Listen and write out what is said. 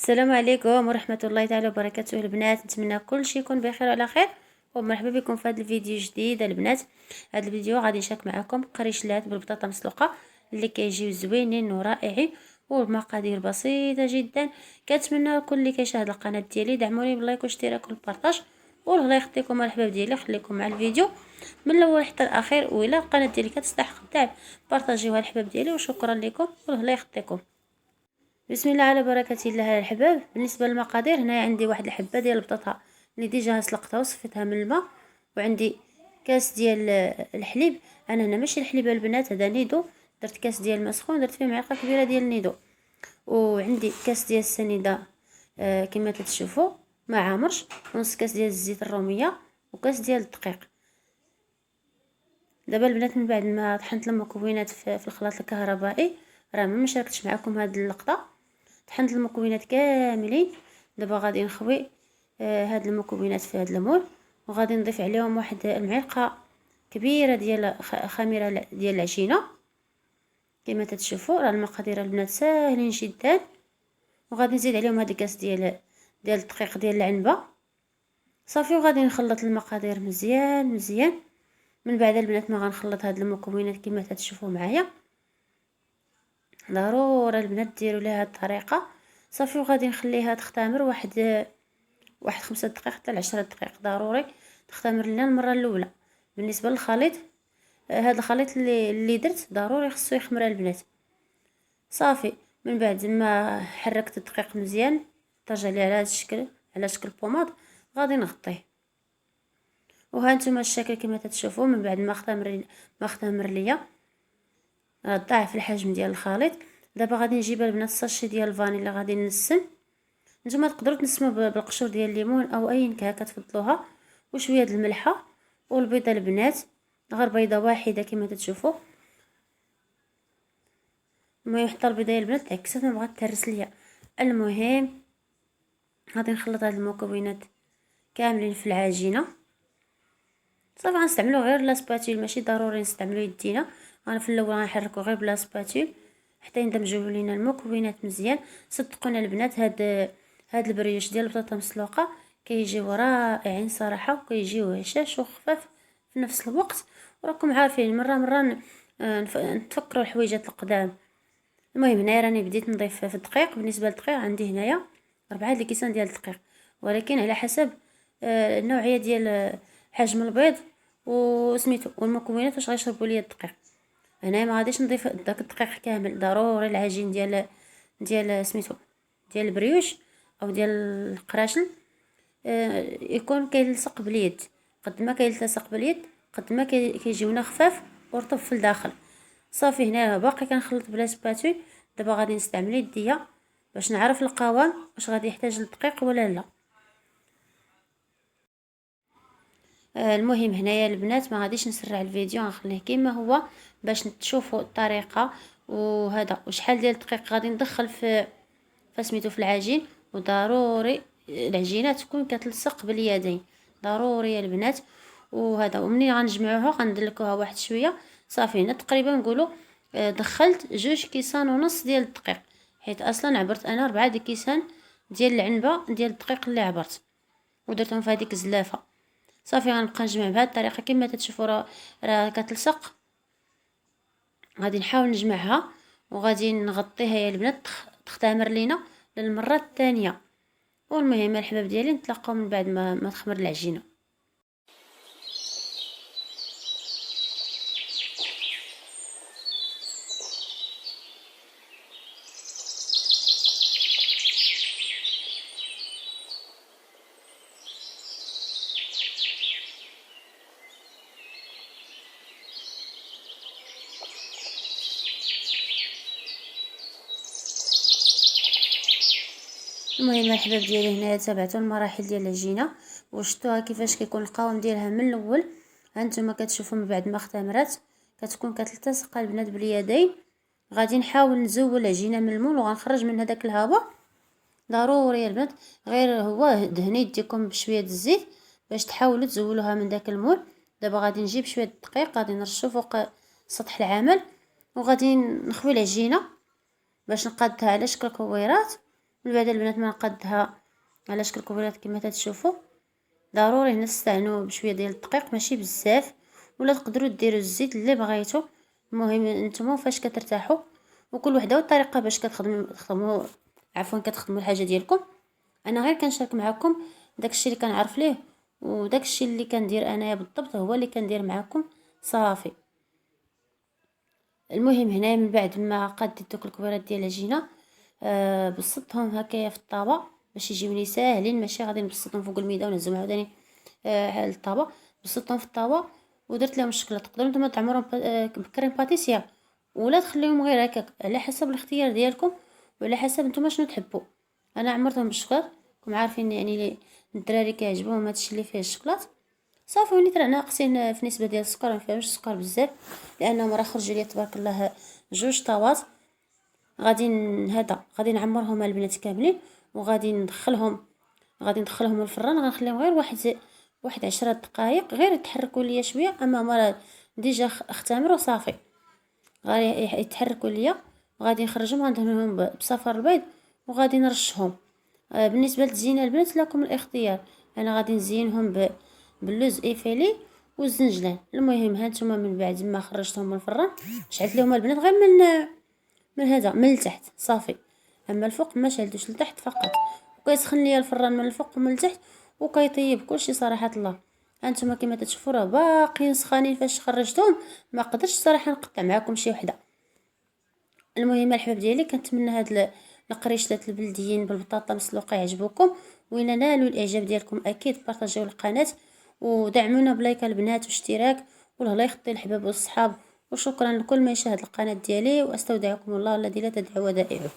السلام عليكم ورحمه الله تعالى وبركاته البنات. نتمنى كل شيء يكون بخير وعلى خير، ومرحبا بكم في هذا الفيديو جديد البنات. هذا الفيديو غادي نشارك معكم قريشلات بالبطاطا مسلوقه اللي كيجيو زوينين ورائعين والمقادير بسيطه جدا. كنتمنى كل اللي كيشاهد القناه ديالي دعموني باللايك والاشتراك والبارطاج، والله يخليكم الحباب ديالي، خليكم مع الفيديو من الاول حتى الاخير. والى القناه ديالي كتستحق الدعم بارطاجيوها الحباب ديالي، وشكرا لكم والله يخليكم. بسم الله على بركه الله الحباب. بالنسبه للمقادير، هنا عندي واحد الحبه ديال البطاطا اللي ديجا سلقتها وصفيتها من الماء، وعندي كاس ديال الحليب. انا هنا ماشي الحليب البنات، هذا نيدو، درت كاس ديال مسخون، درت فيه معلقه كبيره ديال النيدو. وعندي كاس ديال السنيده كما تشوفوا ما عامرش، ونص كاس ديال الزيت الروميه، وكاس ديال الدقيق. دابا البنات من بعد ما طحنت المكونات في الخلاط الكهربائي، راه ما شاركتش معكم هذه اللقطه، طحنت المكونات كاملين. دابا غادي نخوي هاد المكونات في هاد المول، وغادي نضيف عليهم واحد المعلقه كبيره ديال خميره ديال العجينه. كما تشوفوا راه المقادير البنات ساهلين جدا. وغادي نزيد عليهم هاد الكاس ديال الدقيق ديال العنبه صافي، وغادي نخلط المقادير مزيان مزيان. من بعد البنات ما غنخلط هاد المكونات كما تشوفوا معايا، ضروري البنات ديروا ليها هاد الطريقه صافي. وغادي نخليها تختمر واحد 5 دقائق حتى 10 دقائق، ضروري تختمر لنا المره الاولى. بالنسبه للخليط، هذا الخليط اللي درت ضروري خصو يخمر البنات صافي. من بعد ما حركت الدقيق مزيان طاج عليه على هذا الشكل، على شكل بوماض، غادي نغطيه. وها نتوما الشكل كما تشوفوا. من بعد ما اختمر ليا ضاعف الحجم ديال الخليط. دابا غادي نجيب البنات الساشي ديال الفانيلا، غادي نسم. نتوما تقدروا تنسموا بالقشور ديال الليمون او اي نكهه كتفضلوها، وشويه د الملحه والبيضه البنات، غير بيضه واحده كما تشوفوا. المهم حتى البيضه ديال البنات عكست، ما بغات تهرس ليا. المهم غادي نخلط هاد المكونات كاملين في العجينه صافي. غنستعملوا غير لا سباتيل، ماشي ضروري نستعملوا يدينا. انا في الاول غنحركوا غير بلا سباتيل حتى يندمجوا لينا المكونات مزيان. صدقونا البنات، هاد البريوش ديال البطاطا مسلوقه كيجيو رائعين صراحه، وكيجيو هشاش وخفاف في نفس الوقت. وراكم عارفين مره نتفكروا الحويجات القدام. المهم هنا راني بديت نضيف في الدقيق. بالنسبه للدقيق عندي هنايا 4 الكيسان ديال الدقيق، ولكن على حسب النوعيه ديال حجم البيض وسميتو والمكونات واش غيشربوا ليا الدقيق. هنا ما غاديش نضيف داك الدقيق كامل، ضروري العجين ديال سميتو ديال البريوش او ديال القراشل يكون كيلصق باليد. قد ما كيلتصق باليد قد ما كيجيونا خفاف ورطب في الداخل صافي. هنا باقي كنخلط بلا سباتول. دابا غادي نستعمل يديا باش نعرف القوام واش غادي يحتاج للدقيق ولا لا. المهم هنايا البنات ما غاديش نسرع الفيديو، غنخليه كما هو باش تشوفوا الطريقه وهذا وشحال ديال الدقيق غادي ندخل في فسميتو في العجين. وضروري العجينه تكون كتلصق باليدين، ضروري يا البنات. وهذا ومنين غنجمعوها غندلكوها واحد شويه صافي. هنا تقريبا نقولوا دخلت 2.5 كيسان ديال الدقيق، حيت اصلا عبرت انا 4 كيسان ديال العنبه ديال الدقيق اللي عبرت ودرتهم في هذيك الزلافه صافي. غنبقى نجمع بهذه الطريقه كما تشوفوا راه كتلصق. غادي نحاول نجمعها وغادي نغطيها يا البنات تختمر لينا للمره الثانيه. والمهم الحباب ديالي نتلاقاو من بعد ما تخمر العجينه. المهم الحباب ديالي هنايا تابعتوا المراحل ديال العجينه وشفتوها كيفاش كيكون القوام ديالها من الاول. هانتوما كتشوفوا من بعد ما اختمرات كتكون كتلتصق البنات باليدين. غادي نحاول نزول العجينه من المول وغنخرج من هذاك الهواء. ضروري يا البنات غير هو دهنوا يديكم بشويه الزيت باش تحاولوا تزولوها من داك المول. دابا غادي نجيب شويه الدقيق غادي نرشو فوق سطح العمل، وغادي نخوي العجينه باش نقادها على شكل كويرات. من بعد البنات ما نقدها على شكل كبيرات كما تتشوفوا. ضروري هنا تستعنوا بشويه ديال الدقيق ماشي بزاف، ولا تقدروا ديروا الزيت اللي بغيتو. المهم نتوما فاش كترتاحوا، وكل وحده والطريقه باش كتخدموا كتخدموا الحاجه ديالكم. انا غير كنشارك معكم داكشي اللي كنعرف ليه، وداكشي اللي كندير انايا بالضبط هو اللي كندير معكم صافي. المهم هنا من بعد ما قديت دوك الكبيرات ديال العجينه، بسطتهم هكايا في الطابه باش يجيوني ساهلين، ماشي غادي نبسطهم فوق الميده ونهزهم عاوتاني الطابه. بسطتهم في الطابه ودرت لهم الشكل. تقدروا نتوما تعمروهم بكريم باتيسير، ولا تخليهم غير هكاك، على حسب الاختيار ديالكم وعلى حسب نتوما شنو تحبوا. انا عمرتهم بالشكلاط، راكم عارفين يعني الدراري كيعجبهم هادشي اللي فيه الشكلاط صافي. وليت راه ناقصين في نسبه ديال السكر، ما فيهمش السكر بزاف لانهم راه خرجوا لي تبارك الله جوج طاوات. غادي نعمرهم البنات كاملين، وغادي ندخلهم الفران. غنخليهم غير واحد 10 دقائق غير يتحركوا ليا شويه، اما هما ديجا اختمروا صافي. غادي يتحركوا ليا وغادي نخرجهم، غندهنهم بصفر البيض وغادي نرشهم. بالنسبه للتزيين البنات لكم الاختيار، انا غادي نزينهم باللوز ايفيلي والزنجلان. المهم هانتوما من بعد ما خرجتهم من الفران شعلت لهم البنات غير من التحت صافي، اما الفوق ما شعلتوش لتحت فقط. وكيسخن ليا الفران من الفوق ومن التحت وكيطيب كلشي صراحه الله. هانتوما كما تشوفوا راه باقيين سخانين فاش خرجتهم، ما قدرتش صراحه نقطع معكم شي وحده. المهم الحباب ديالي كنتمنى هاد القريشلات البلديين بالبطاطا مسلوقه يعجبوكم، وإلا نالوا الاعجاب ديالكم اكيد بارطاجيو القناه ودعمونا بلايك البنات واشتراك، والله يخطي الحباب والصحاب. وشكرا لكل من يشاهد القناه ديالي، واستودعكم الله الذي لا تدع ودائعه.